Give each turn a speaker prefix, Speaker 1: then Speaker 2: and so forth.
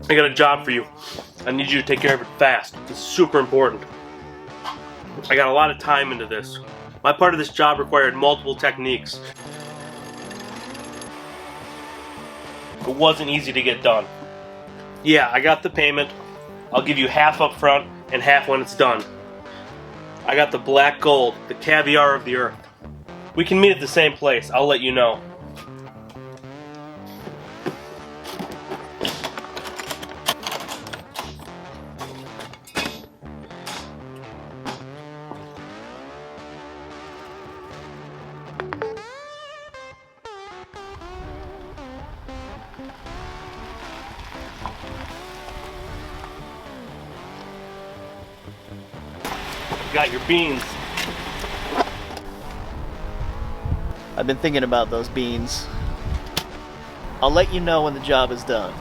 Speaker 1: I got a job for you. I need you to take care of it fast. It's super important. I got a lot of time into this. My part of this job required multiple techniques. It wasn't easy to get done. Yeah, I got the payment. I'll give you half up front and half when it's done. I got the black gold, the caviar of the earth. We can meet at the same place. I'll let you know. Got your beans.
Speaker 2: I've been thinking about those beans. I'll let you know when the job is done.